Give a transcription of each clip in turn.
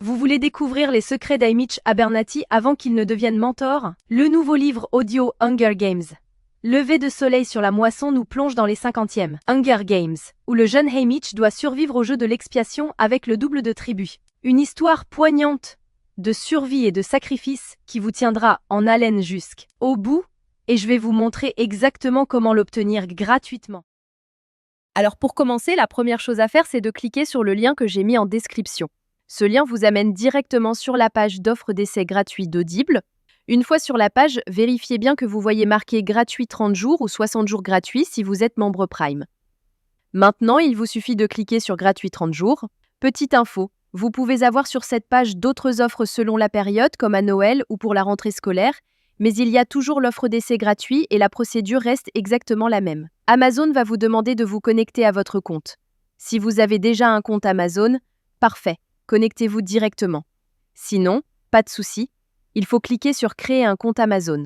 Vous voulez découvrir les secrets d'Haymitch Abernathy avant qu'il ne devienne mentor? Le nouveau livre audio Hunger Games. Lever de soleil sur la moisson nous plonge dans les 50e Hunger Games, où le jeune Haymitch doit survivre au jeu de l'expiation avec le double de tribus. Une histoire poignante de survie et de sacrifice qui vous tiendra en haleine jusqu'au bout, et je vais vous montrer exactement comment l'obtenir gratuitement. Alors pour commencer, la première chose à faire, c'est de cliquer sur le lien que j'ai mis en description. Ce lien vous amène directement sur la page d'offre d'essai gratuit d'Audible. Une fois sur la page, vérifiez bien que vous voyez marqué gratuit 30 jours ou 60 jours gratuits si vous êtes membre Prime. Maintenant, il vous suffit de cliquer sur gratuit 30 jours. Petite info, vous pouvez avoir sur cette page d'autres offres selon la période, comme à Noël ou pour la rentrée scolaire, mais il y a toujours l'offre d'essai gratuit et la procédure reste exactement la même. Amazon va vous demander de vous connecter à votre compte. Si vous avez déjà un compte Amazon, parfait, connectez-vous directement. Sinon, pas de souci, il faut cliquer sur Créer un compte Amazon.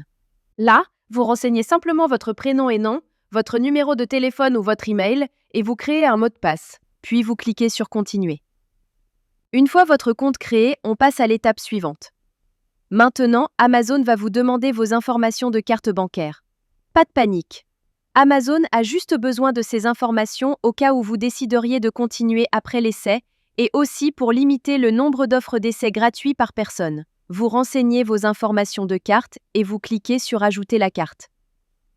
Là, vous renseignez simplement votre prénom et nom, votre numéro de téléphone ou votre email et vous créez un mot de passe. Puis vous cliquez sur Continuer. Une fois votre compte créé, on passe à l'étape suivante. Maintenant, Amazon va vous demander vos informations de carte bancaire. Pas de panique. Amazon a juste besoin de ces informations au cas où vous décideriez de continuer après l'essai et aussi pour limiter le nombre d'offres d'essai gratuits par personne. Vous renseignez vos informations de carte et vous cliquez sur Ajouter la carte.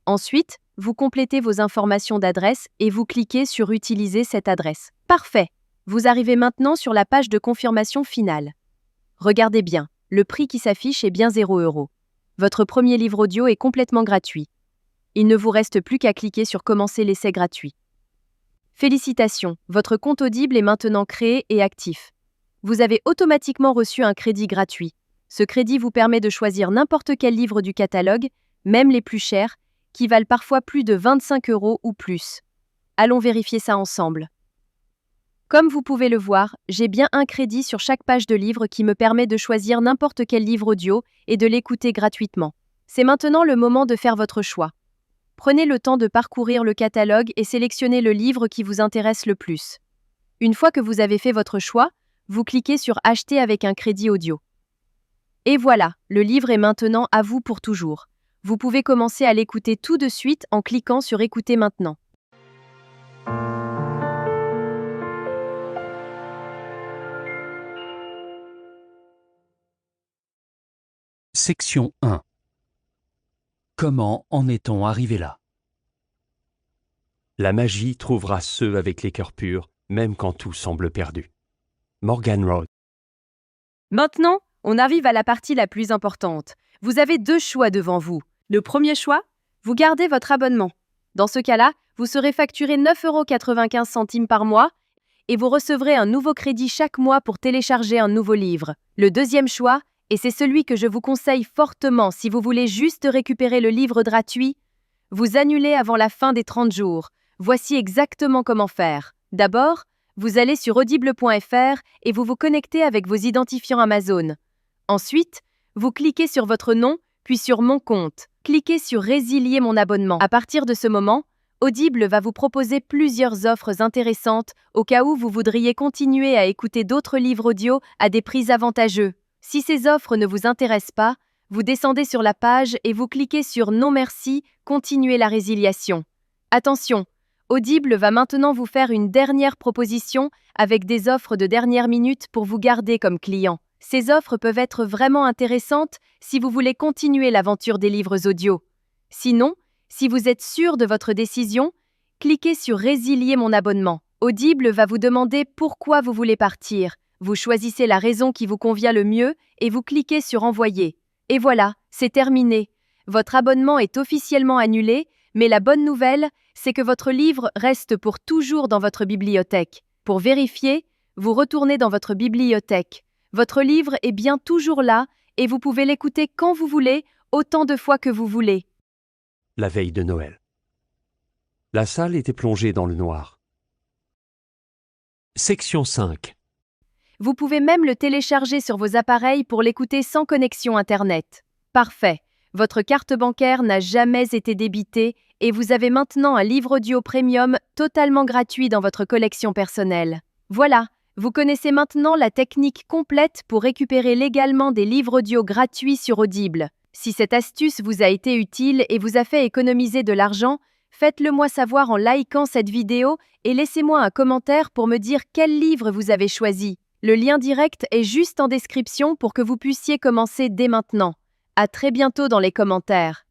Ensuite, vous complétez vos informations d'adresse et vous cliquez sur Utiliser cette adresse. Parfait! Vous arrivez maintenant sur la page de confirmation finale. Regardez bien, le prix qui s'affiche est bien 0 €. Votre premier livre audio est complètement gratuit. Il ne vous reste plus qu'à cliquer sur Commencer l'essai gratuit. Félicitations, votre compte Audible est maintenant créé et actif. Vous avez automatiquement reçu un crédit gratuit. Ce crédit vous permet de choisir n'importe quel livre du catalogue, même les plus chers, qui valent parfois plus de 25 € ou plus. Allons vérifier ça ensemble. Comme vous pouvez le voir, j'ai bien un crédit sur chaque page de livre qui me permet de choisir n'importe quel livre audio et de l'écouter gratuitement. C'est maintenant le moment de faire votre choix. Prenez le temps de parcourir le catalogue et sélectionnez le livre qui vous intéresse le plus. Une fois que vous avez fait votre choix, vous cliquez sur Acheter avec un crédit audio. Et voilà, le livre est maintenant à vous pour toujours. Vous pouvez commencer à l'écouter tout de suite en cliquant sur Écouter maintenant. Section 1. Comment en est-on arrivé là? La magie trouvera ceux avec les cœurs purs, même quand tout semble perdu. Morgan Road. Maintenant, on arrive à la partie la plus importante. Vous avez deux choix devant vous. Le premier choix, vous gardez votre abonnement. Dans ce cas-là, vous serez facturé 9,95 € par mois et vous recevrez un nouveau crédit chaque mois pour télécharger un nouveau livre. Le deuxième choix, et c'est celui que je vous conseille fortement si vous voulez juste récupérer le livre gratuit, vous annulez avant la fin des 30 jours. Voici exactement comment faire. D'abord, vous allez sur audible.fr et vous vous connectez avec vos identifiants Amazon. Ensuite, vous cliquez sur votre nom, puis sur Mon compte. Cliquez sur Résilier mon abonnement. À partir de ce moment, Audible va vous proposer plusieurs offres intéressantes au cas où vous voudriez continuer à écouter d'autres livres audio à des prix avantageux. Si ces offres ne vous intéressent pas, vous descendez sur la page et vous cliquez sur Non merci, continuer la résiliation. Attention, Audible va maintenant vous faire une dernière proposition avec des offres de dernière minute pour vous garder comme client. Ces offres peuvent être vraiment intéressantes si vous voulez continuer l'aventure des livres audio. Sinon, si vous êtes sûr de votre décision, cliquez sur Résilier mon abonnement. Audible va vous demander pourquoi vous voulez partir. Vous choisissez la raison qui vous convient le mieux et vous cliquez sur Envoyer. Et voilà, c'est terminé. Votre abonnement est officiellement annulé, mais la bonne nouvelle, c'est que votre livre reste pour toujours dans votre bibliothèque. Pour vérifier, vous retournez dans votre bibliothèque. Votre livre est bien toujours là et vous pouvez l'écouter quand vous voulez, autant de fois que vous voulez. La veille de Noël. La salle était plongée dans le noir. Section 5. Vous pouvez même le télécharger sur vos appareils pour l'écouter sans connexion Internet. Parfait. Votre carte bancaire n'a jamais été débitée et vous avez maintenant un livre audio premium totalement gratuit dans votre collection personnelle. Voilà, Vous connaissez maintenant la technique complète pour récupérer légalement des livres audio gratuits sur Audible. Si cette astuce vous a été utile et vous a fait économiser de l'argent, faites-le moi savoir en likant cette vidéo et laissez-moi un commentaire pour me dire quel livre vous avez choisi. Le lien direct est juste en description pour que vous puissiez commencer dès maintenant. À très bientôt dans les commentaires.